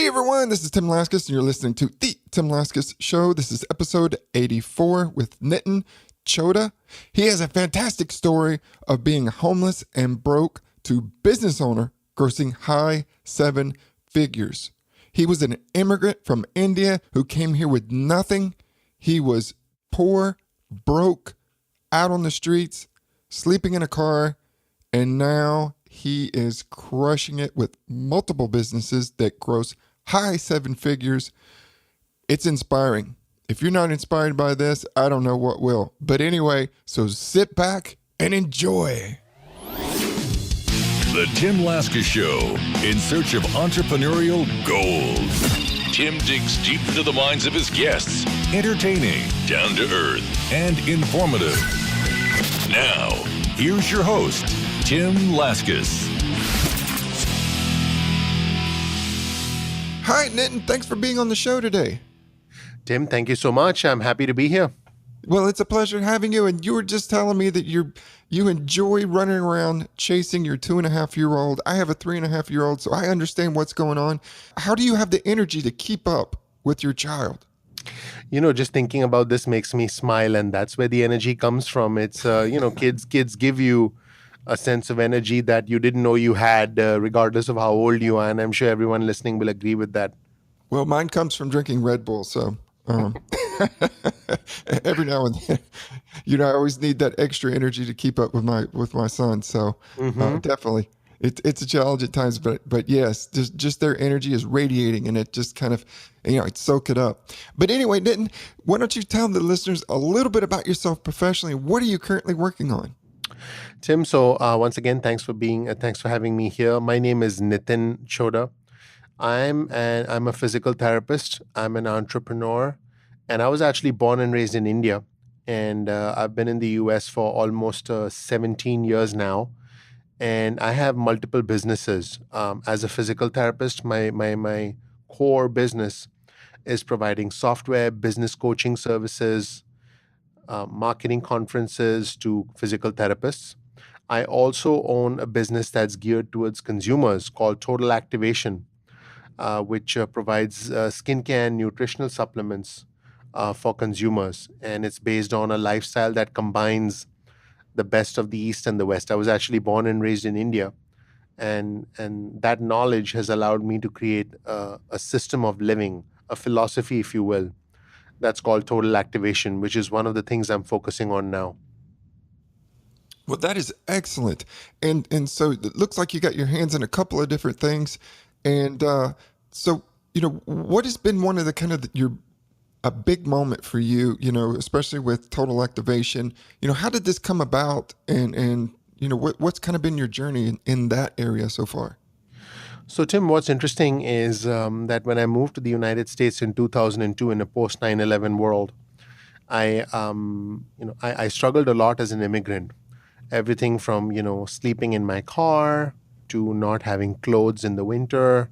Hey everyone, this is Tim Laskus, and you're listening to The Tim Laskus Show. This is episode 84 with Nitin, Chhoda. He has a fantastic story of being homeless and broke to business owner, grossing high seven figures. He was an immigrant from India who came here with nothing. He was poor, broke, out on the streets, sleeping in a car, and now he is crushing it with multiple businesses that gross high seven figures. It's inspiring. If you're not inspired by this, I don't know what will. But anyway, so sit back and enjoy. The Tim Laskus Show, in search of entrepreneurial gold. Tim digs deep into the minds of his guests, entertaining, down to earth, and informative. Now, here's your host, Tim Laskus. Hi, Nitin. Thanks for being on the show today. Tim, thank you so much. I'm happy to be here. Well, it's a pleasure having you. And you were just telling me that you enjoy running around chasing your 2.5-year-old. I have a 3.5-year-old, so I understand what's going on. How do you have the energy to keep up with your child? You know, just thinking about this makes me smile, and that's where the energy comes from. It's, kids give you a sense of energy that you didn't know you had, regardless of how old you are. And I'm sure everyone listening will agree with that. Well, mine comes from drinking Red Bull, so every now and then, I always need that extra energy to keep up with my son. So definitely, it's a challenge at times, but yes, just their energy is radiating, and it just kind of, soak it up. But anyway, Nitin, why don't you tell the listeners a little bit about yourself professionally? What are you currently working on? Tim, so once again, thanks for having me here. My name is Nitin Chhoda. I'm a physical therapist. I'm an entrepreneur, and I was actually born and raised in India, and I've been in the US for almost 17 years now, and I have multiple businesses. As a physical therapist, my core business is providing software, business coaching services, marketing conferences to physical therapists. I also own a business that's geared towards consumers called Total Activation, which provides skincare and nutritional supplements for consumers. And it's based on a lifestyle that combines the best of the East and the West. I was actually born and raised in India. And that knowledge has allowed me to create a system of living, a philosophy, if you will, that's called Total Activation, which is one of the things I'm focusing on now. Well, that is excellent. And so it looks like you got your hands in a couple of different things. And so, what has been one of the a big moment for you, especially with Total Activation? How did this come about? And what's kind of been your journey in that area so far? So, Tim, what's interesting is that when I moved to the United States in 2002 in a post 9/11 world, I struggled a lot as an immigrant. Everything from, sleeping in my car to not having clothes in the winter,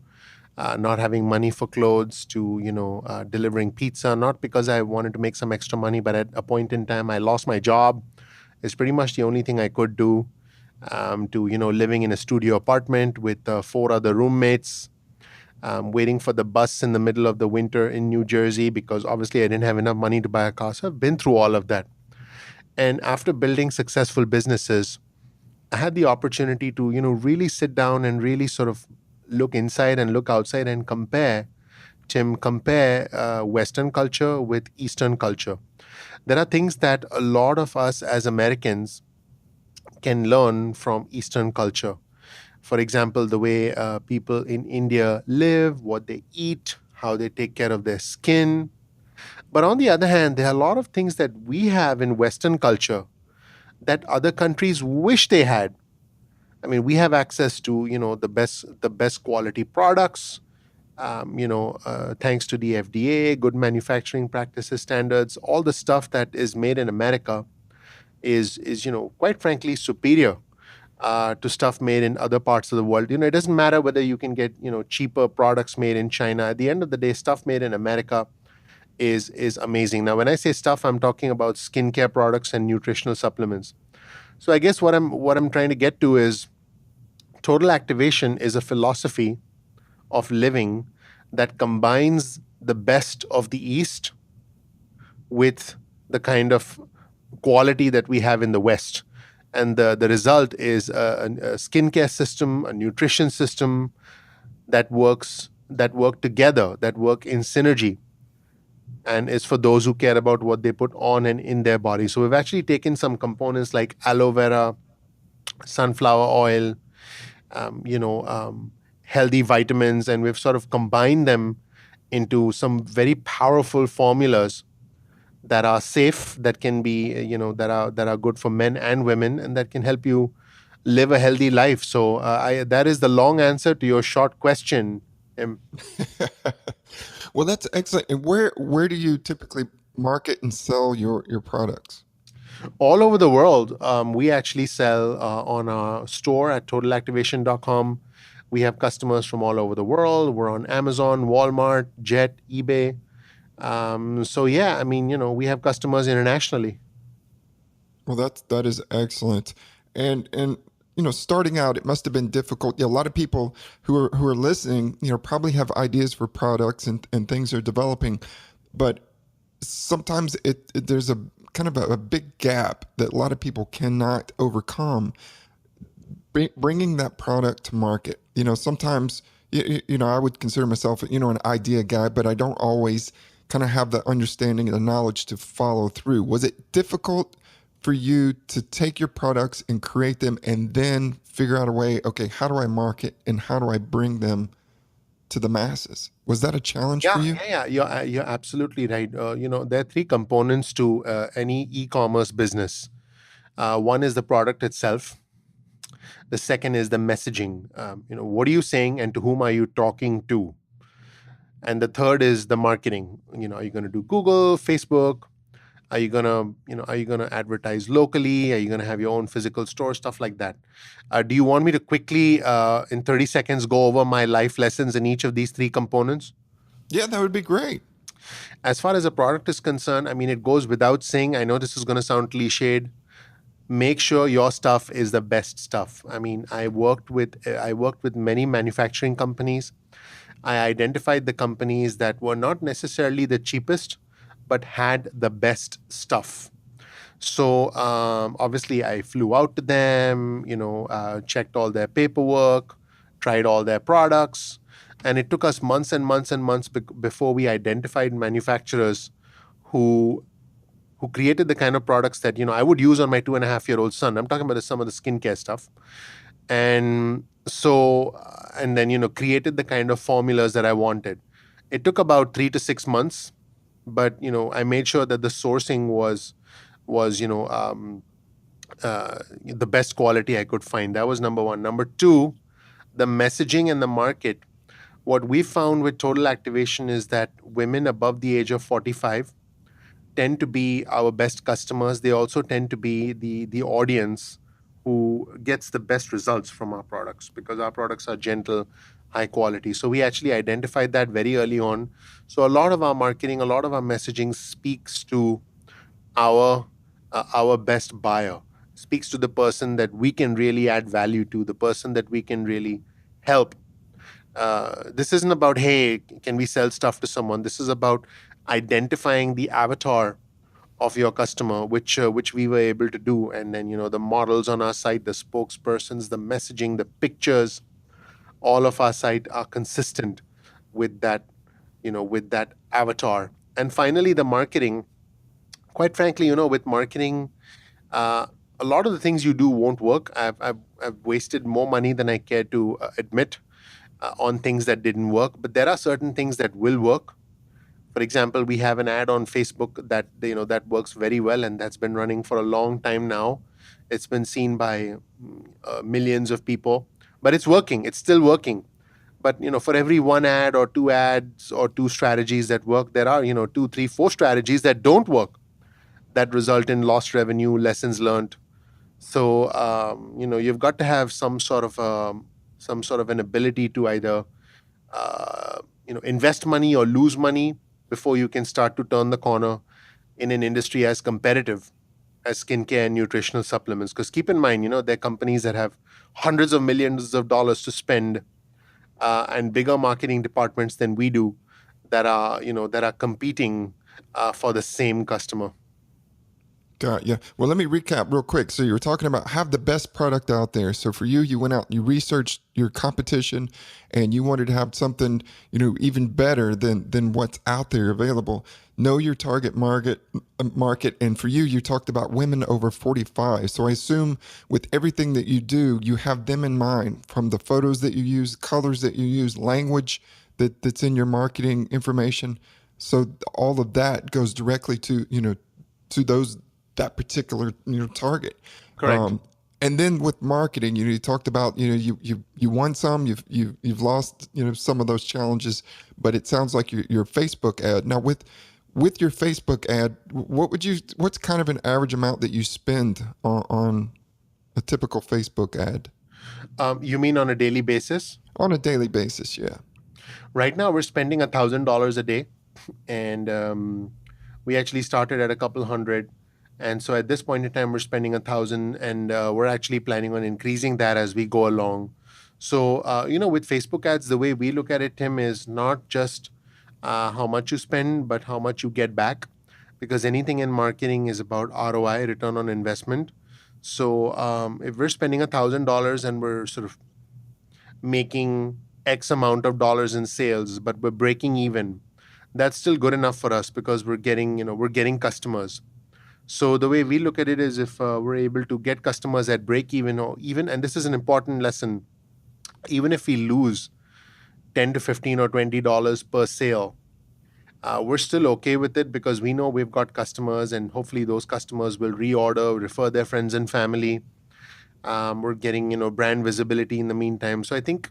not having money for clothes to, delivering pizza, not because I wanted to make some extra money, but at a point in time, I lost my job. It's pretty much the only thing I could do, to, living in a studio apartment with 4 other roommates, waiting for the bus in the middle of the winter in New Jersey, because obviously I didn't have enough money to buy a car. So I've been through all of that. And after building successful businesses, I had the opportunity to, really sit down and really sort of look inside and look outside and compare Western culture with Eastern culture. There are things that a lot of us as Americans can learn from Eastern culture. For example, the way people in India live, what they eat, how they take care of their skin. But on the other hand, there are a lot of things that we have in Western culture that other countries wish they had. I mean, we have access to, the best quality products, thanks to the FDA, good manufacturing practices standards. All the stuff that is made in America is quite frankly superior to stuff made in other parts of the world. It doesn't matter whether you can get, cheaper products made in China. At the end of the day, stuff made in America is amazing. Now, when I say stuff, I'm talking about skincare products and nutritional supplements. So I guess what I'm trying to get to is Total Activation is a philosophy of living that combines the best of the East with the kind of quality that we have in the West. And the result is a skincare system, a nutrition system that work together, that work in synergy, and is for those who care about what they put on and in their body. So we've actually taken some components like aloe vera, sunflower oil, healthy vitamins, and we've sort of combined them into some very powerful formulas that are safe, that can be, that are good for men and women, and that can help you live a healthy life. So that is the long answer to your short question. Well, that's excellent. And where do you typically market and sell your products? All over the world. We actually sell on our store at totalactivation.com. We have customers from all over the world. We're on Amazon, Walmart, Jet, eBay. So yeah, I mean, we have customers internationally. Well, that is excellent. And starting out, it must have been difficult. Yeah, a lot of people who are listening, probably have ideas for products and things they're developing, but sometimes there's a kind of a big gap that a lot of people cannot overcome. Bringing that product to market. Sometimes I would consider myself an idea guy, but I don't always kind of have the understanding and the knowledge to follow through. Was it difficult for you to take your products and create them and then figure out a way, okay, how do I market and how do I bring them to the masses? Was that a challenge for Yeah, you? yeah, yeah. You're absolutely right. There are three components to any e-commerce business. One is the product itself. The second is the messaging. What are you saying and to whom are you talking to? And the third is the marketing. Are you going to do Google, Facebook? Are you gonna advertise locally? Are you gonna have your own physical store, stuff like that? Do you want me to quickly, in 30 seconds, go over my life lessons in each of these three components? Yeah, that would be great. As far as a product is concerned, I mean, it goes without saying. I know this is going to sound cliched. Make sure your stuff is the best stuff. I mean, I worked with many manufacturing companies. I identified the companies that were not necessarily the cheapest, but had the best stuff. So obviously, I flew out to them, checked all their paperwork, tried all their products, and it took us months and months and months before we identified manufacturers who who created the kind of products that I would use on my 2.5-year-old son. I'm talking about some of the skincare stuff, and so and then created the kind of formulas that I wanted. It took about 3 to 6 months, but I made sure that the sourcing was the best quality I could find. That was number one. Number two, the messaging and the market. What we found with total activation is that women above the age of 45 tend to be our best customers. They also tend to be the audience who gets the best results from our products because our products are gentle, high quality. So we actually identified that very early on. So a lot of our marketing, a lot of our messaging speaks to our our best buyer, speaks to the person that we can really add value to, the person that we can really help. This isn't about, hey, can we sell stuff to someone? This is about identifying the avatar of your customer, which we were able to do, and then the models on our site, the spokespersons, the messaging, the pictures, all of our site are consistent with that avatar. And finally, the marketing. Quite frankly, with marketing, uh, a lot of the things you do won't work. I've wasted more money than I care to admit on things that didn't work. But there are certain things that will work. For example, we have an ad on Facebook that works very well, and that's been running for a long time now. It's been seen by millions of people, but it's working. It's still working. But for every one ad or two ads or two strategies that work, there are two, three, four strategies that don't work, that result in lost revenue, lessons learned. So you've got to have some sort of an ability to either invest money or lose money before you can start to turn the corner in an industry as competitive as skincare and nutritional supplements. Because keep in mind, there are companies that have hundreds of millions of dollars to spend and bigger marketing departments than we do that are competing for the same customer. Got you. Well, let me recap real quick. So you were talking about have the best product out there. So for you, you went out, you researched your competition, and you wanted to have something, even better than what's out there available. Know your target market, and for you, you talked about women over 45. So I assume with everything that you do, you have them in mind, from the photos that you use, colors that you use, language that's in your marketing information. So all of that goes directly to those, that particular target. Correct. And then with marketing, you talked about you won some, you've lost some of those challenges, but it sounds like your Facebook ad now with your Facebook ad, what's kind of an average amount that you spend on a typical Facebook ad You mean on a daily basis? on a daily basis? Yeah. Right now, we're spending $1,000 a day, and we actually started at a couple hundred. And so at this point in time, we're spending 1,000, and we're actually planning on increasing that as we go along. So, with Facebook ads, the way we look at it, Tim, is not just how much you spend, but how much you get back. Because anything in marketing is about ROI, return on investment. So, if we're spending $1,000 and we're sort of making X amount of dollars in sales, but we're breaking even, that's still good enough for us because we're getting customers. So the way we look at it is if we're able to get customers at break even, or even, and this is an important lesson, even if we lose 10 to 15 or $20 per sale, we're still okay with it because we know we've got customers, and hopefully those customers will reorder, refer their friends and family. We're getting brand visibility in the meantime. So I think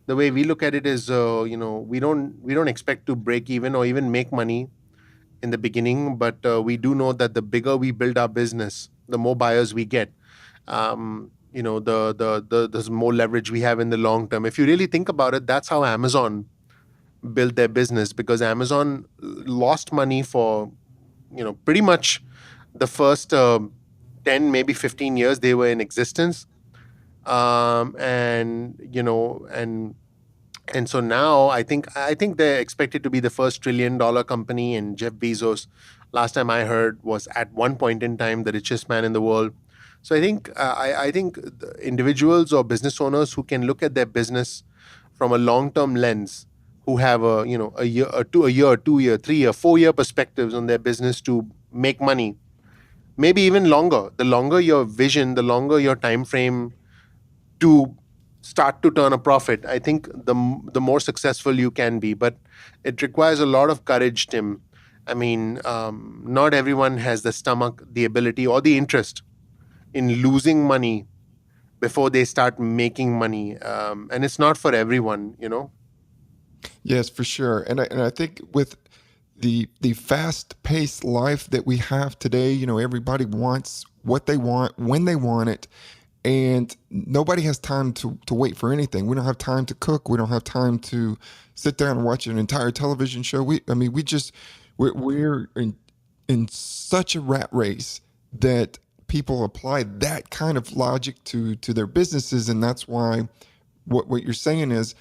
the way we look at it is we don't expect to break even or even make money in the beginning, but we do know that the bigger we build our business, the more buyers we get. The more leverage we have in the long term. If you really think about it, that's how Amazon built their business, because Amazon lost money for pretty much the first 10, maybe 15 years they were in existence. And so now I think they're expected to be the first $1 trillion company. And Jeff Bezos, last time I heard, was at one point in time the richest man in the world. So I think the individuals or business owners who can look at their business from a long-term lens, who have a year, 2 year, 3 year, 4 year perspectives on their business to make money, maybe even longer. The longer your vision, the longer your time frame to start to turn a profit, I think the more successful you can be. But it requires a lot of courage, Tim. I mean, not everyone has the stomach, the ability, or the interest in losing money before they start making money. And it's not for everyone. Yes, for sure. And I think with the fast paced life that we have today, everybody wants what they want when they want it, and nobody has time to wait for anything. We don't have time to cook. We don't have time to sit down and watch an entire television show. We're in such a rat race that people apply that kind of logic to their businesses, and that's why what you're saying is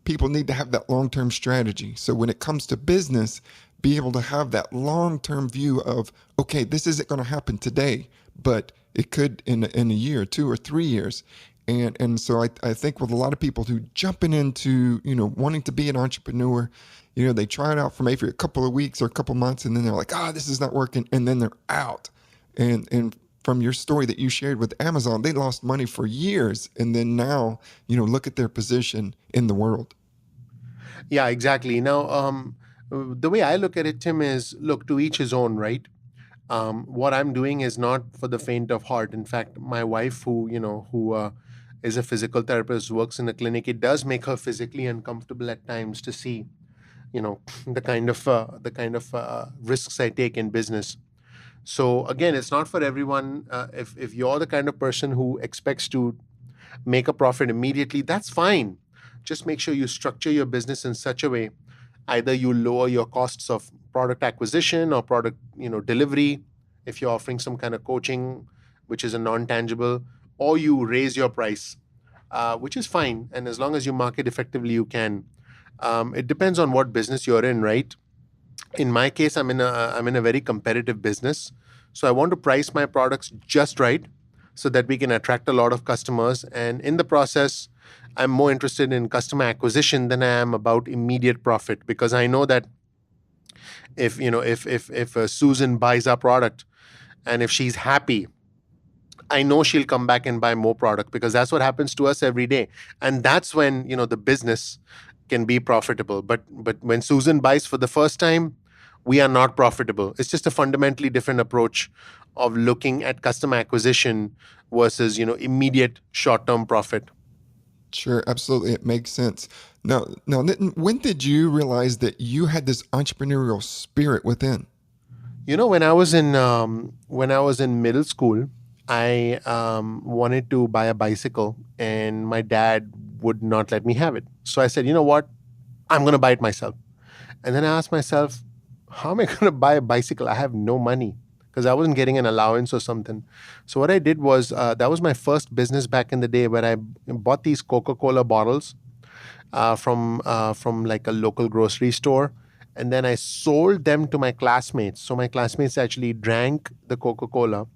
people need to have that long-term strategy. So when it comes to business, be able to have that long-term view of, okay, this isn't going to happen today, but it could in a year, 2 or 3 years. And so I think with a lot of people who jumping into, wanting to be an entrepreneur, they try it out for maybe a couple of weeks or a couple months, and then they're like, this is not working. And then they're out. And from your story that you shared with Amazon, they lost money for years. And then now, look at their position in the world. Yeah, exactly. Now, the way I look at it, Tim, is look, to each his own, right? What I'm doing is not for the faint of heart. In fact, my wife, who is a physical therapist, works in a clinic, it does make her physically uncomfortable at times to see, the kind of risks I take in business. So again, it's not for everyone. If you're the kind of person who expects to make a profit immediately, that's fine. Just make sure you structure your business in such a way, either you lower your costs of product acquisition or product delivery, if you're offering some kind of coaching which is a non-tangible, or you raise your price. which is fine. And as long as you market effectively, you can. It depends on what business you're in, right? In my case, I'm in a very competitive business, so I want to price my products just right so that we can attract a lot of customers. And in the process, I'm more interested in customer acquisition than I am about immediate profit, because I know that if Susan buys our product and if she's happy, I know she'll come back and buy more product, because that's what happens to us every day. And that's when, the business can be profitable. But when Susan buys for the first time, we are not profitable. It's just a fundamentally different approach of looking at customer acquisition versus, immediate short-term profit. Sure, absolutely. It makes sense. Now, Nitin, when did you realize that you had this entrepreneurial spirit within? When I was in middle school, I wanted to buy a bicycle, and my dad would not let me have it. So I said, you know what, I'm going to buy it myself. And then I asked myself, how am I going to buy a bicycle? I have no money, because I wasn't getting an allowance or something. So what I did was, that was my first business back in the day, where I bought these Coca-Cola bottles from like a local grocery store, and then I sold them to my classmates. So my classmates actually drank the Coca-Cola,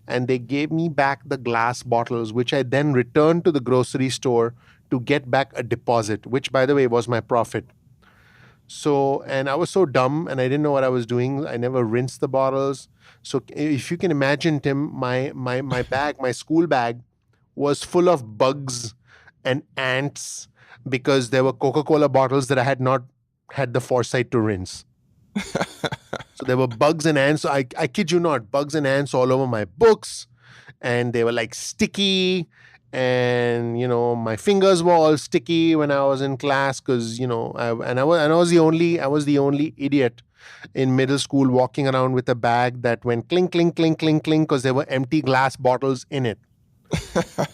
and they gave me back the glass bottles, which I then returned to the grocery store to get back a deposit, which, by the way, was my profit. So, and I was so dumb and I didn't know what I was doing. I never rinsed the bottles. So if you can imagine, Tim, my bag, my school bag was full of bugs and ants, because there were Coca-Cola bottles that I had not had the foresight to rinse. So there were bugs and ants. I kid you not, bugs and ants all over my books, and they were like sticky. And my fingers were all sticky when I was in class, because I was the only idiot in middle school walking around with a bag that went clink clink clink clink clink, because there were empty glass bottles in it.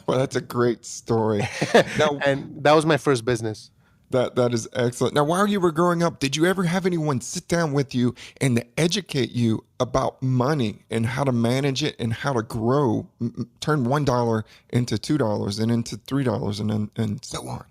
Well, that's a great story. Now, And that was my first business. that is excellent. Now, while you were growing up, did you ever have anyone sit down with you and to educate you about money and how to manage it and how to grow, turn $1 into $2 and into $3 and so on?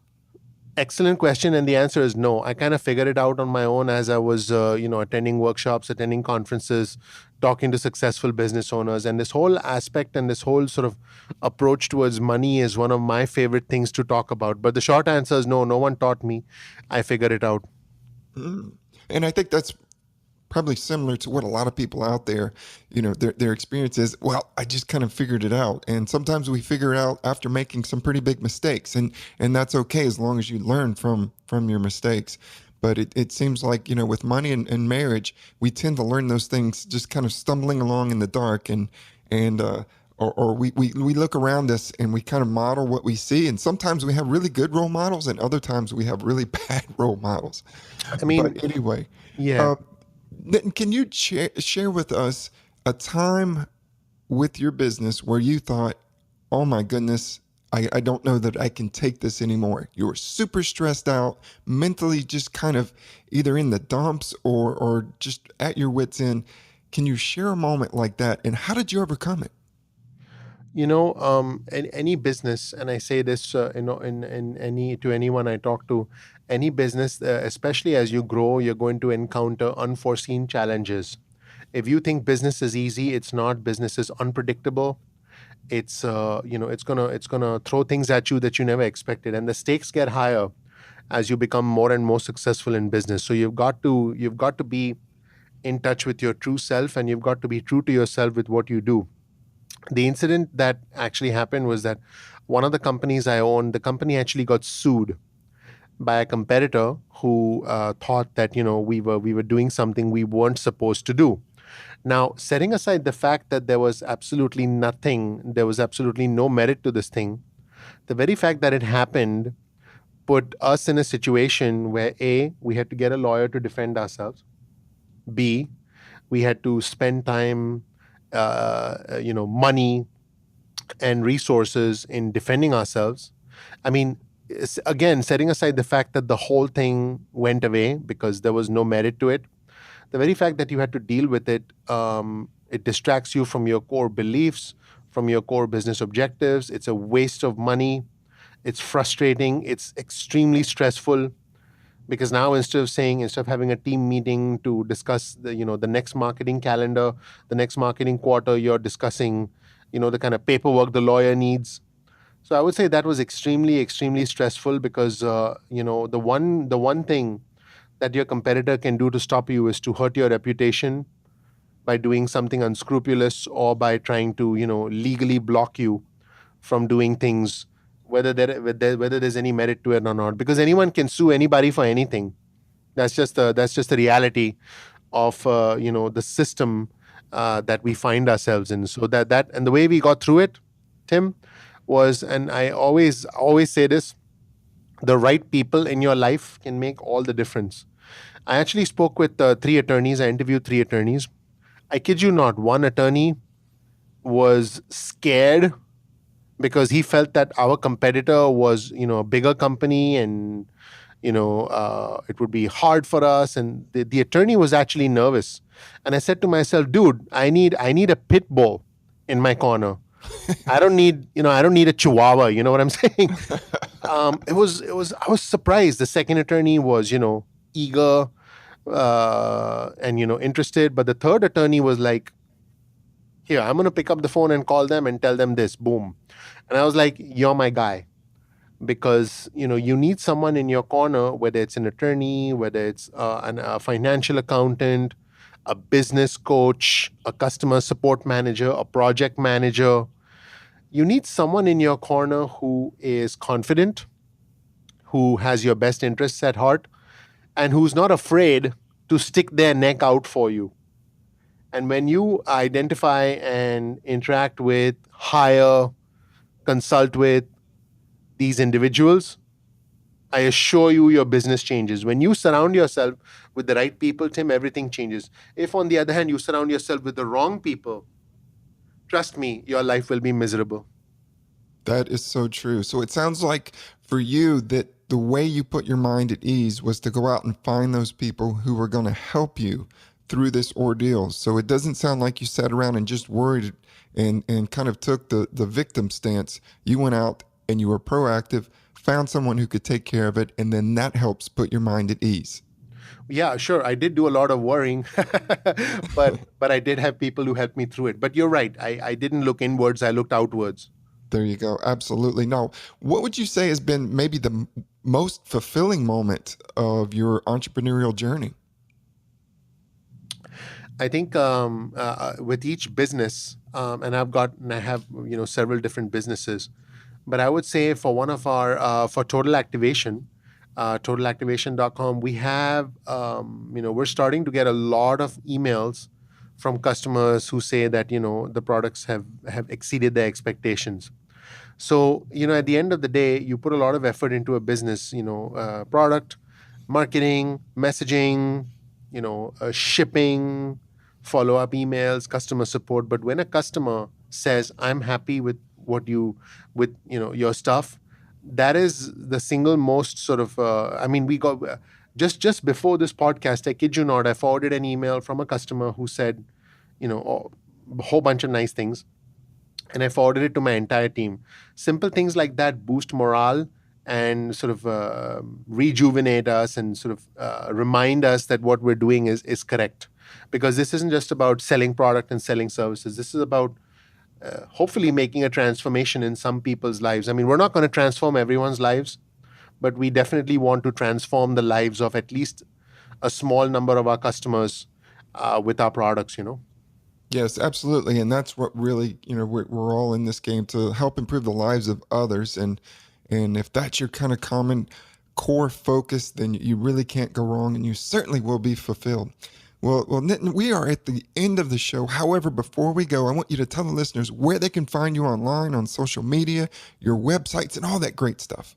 Excellent question. And the answer is no. I kind of figured it out on my own as I was, attending workshops, attending conferences, talking to successful business owners. And this whole aspect and this whole sort of approach towards money is one of my favorite things to talk about. But the short answer is no, no one taught me. I figured it out. And I think that's probably similar to what a lot of people out there, their experience is, well, I just kind of figured it out. And sometimes we figure it out after making some pretty big mistakes. And that's okay as long as you learn from your mistakes. But it seems like, with money and marriage, we tend to learn those things just kind of stumbling along in the dark, or we look around us and we kind of model what we see. And sometimes we have really good role models and other times we have really bad role models. I mean, But anyway, yeah. Nitin, can you share with us a time with your business where you thought, oh my goodness, I don't know that I can take this anymore? You were super stressed out, mentally just kind of either in the dumps or just at your wits' end. Can you share a moment like that, and how did you overcome it? In any business, and I say this, in any to anyone I talk to, any business, especially as you grow, you're going to encounter unforeseen challenges. If you think business is easy, it's not. Business is unpredictable. It's gonna throw things at you that you never expected, and the stakes get higher as you become more and more successful in business. So you've got to be in touch with your true self, and you've got to be true to yourself with what you do. The incident that actually happened was that one of the companies I owned, the company actually got sued by a competitor who thought that we were doing something we weren't supposed to do. Now, setting aside the fact that there was absolutely nothing, there was absolutely no merit to this thing, the very fact that it happened put us in a situation where A, we had to get a lawyer to defend ourselves. B, we had to spend time, money and resources in defending ourselves. I mean, again, setting aside the fact that the whole thing went away because there was no merit to it, the very fact that you had to deal with it, it distracts you from your core beliefs, from your core business objectives. It's a waste of money. It's frustrating. It's extremely stressful because now instead of having a team meeting to discuss the next marketing calendar, the next marketing quarter, you're discussing the kind of paperwork the lawyer needs. So I would say that was extremely stressful because the one thing that your competitor can do to stop you is to hurt your reputation by doing something unscrupulous or by trying to legally block you from doing things, whether there's any merit to it or not, because anyone can sue anybody for anything. That's just the reality of the system that we find ourselves in. So that and the way we got through it, Tim, was, and I always say this: the right people in your life can make all the difference. I actually spoke with three attorneys. I interviewed three attorneys. I kid you not, one attorney was scared because he felt that our competitor was a bigger company, and it would be hard for us. And the attorney was actually nervous. And I said to myself, dude, I need a pit bull in my corner. I don't need a chihuahua. You know what I'm saying? I was surprised. The second attorney was eager and interested, but the third attorney was like, here, I'm going to pick up the phone and call them and tell them this. Boom. And I was like, you're my guy, because you need someone in your corner, whether it's an attorney, whether it's a financial accountant, a business coach, a customer support manager, a project manager. You need someone in your corner who is confident, who has your best interests at heart, and who's not afraid to stick their neck out for you. And when you identify and interact with, hire, consult with these individuals, I assure you your business changes. When you surround yourself with the right people, Tim, everything changes. If, on the other hand, you surround yourself with the wrong people, trust me, your life will be miserable. That is so true. So it sounds like for you that the way you put your mind at ease was to go out and find those people who were going to help you through this ordeal. So it doesn't sound like you sat around and just worried and kind of took the victim stance. You went out and you were proactive, found someone who could take care of it, and then that helps put your mind at ease. Yeah, sure. I did do a lot of worrying, but I did have people who helped me through it. But you're right. I didn't look inwards. I looked outwards. There you go. Absolutely. Now, what would you say has been maybe the most fulfilling moment of your entrepreneurial journey? I think with each business, and I have several different businesses, but I would say for one of our for Total Activation, totalactivation.com, we have we're starting to get a lot of emails from customers who say that the products have exceeded their expectations. So at the end of the day, you put a lot of effort into a business, product, marketing, messaging, shipping, follow-up emails, customer support. But when a customer says, I'm happy with your stuff, that is the single most sort of, we got, just before this podcast, I kid you not, I forwarded an email from a customer who said, a whole bunch of nice things. And I forwarded it to my entire team. Simple things like that boost morale and sort of rejuvenate us and sort of remind us that what we're doing is correct. Because this isn't just about selling product and selling services. This is about hopefully making a transformation in some people's lives. I mean, we're not going to transform everyone's lives, but we definitely want to transform the lives of at least a small number of our customers with our products, Yes, absolutely. And that's what really, we're all in this game to help improve the lives of others. And if that's your kind of common core focus, then you really can't go wrong, and you certainly will be fulfilled. Well, Nitin, we are at the end of the show. However, before we go, I want you to tell the listeners where they can find you online, on social media, your websites, and all that great stuff.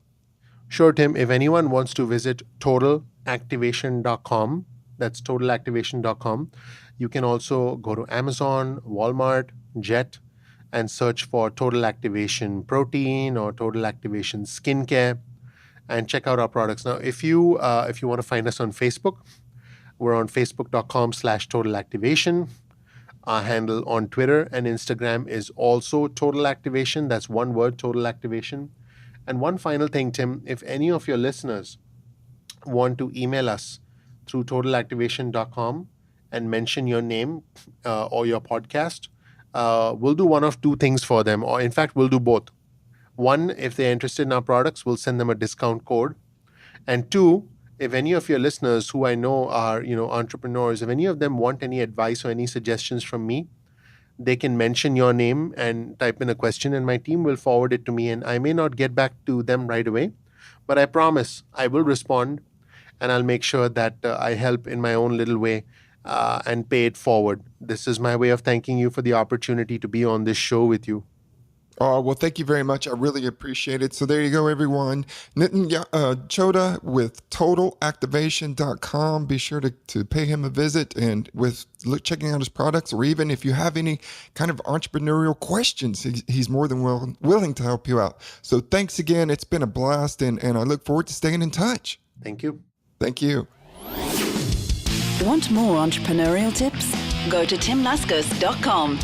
Sure, Tim. If anyone wants to visit totalactivation.com, that's totalactivation.com. You can also go to Amazon, Walmart, Jet, and search for Total Activation Protein or Total Activation Skincare, and check out our products. Now, if you want to find us on Facebook, we're on facebook.com/Total Activation. Our handle on Twitter and Instagram is also Total Activation. That's one word, Total Activation. And one final thing, Tim, if any of your listeners want to email us through totalactivation.com and mention your name or your podcast, we'll do one of two things for them, or in fact, we'll do both. One, if they're interested in our products, we'll send them a discount code. And two, if any of your listeners who I know are, entrepreneurs, if any of them want any advice or any suggestions from me, they can mention your name and type in a question, and my team will forward it to me. And I may not get back to them right away, but I promise I will respond, and I'll make sure that I help in my own little way and pay it forward. This is my way of thanking you for the opportunity to be on this show with you. Oh, well, thank you very much. I really appreciate it. So there you go, everyone. Nitin Chhoda with totalactivation.com. Be sure to pay him a visit and checking out his products, or even if you have any kind of entrepreneurial questions, he's more than willing to help you out. So thanks again. It's been a blast, and I look forward to staying in touch. Thank you. Thank you. Want more entrepreneurial tips? Go to timlaskas.com.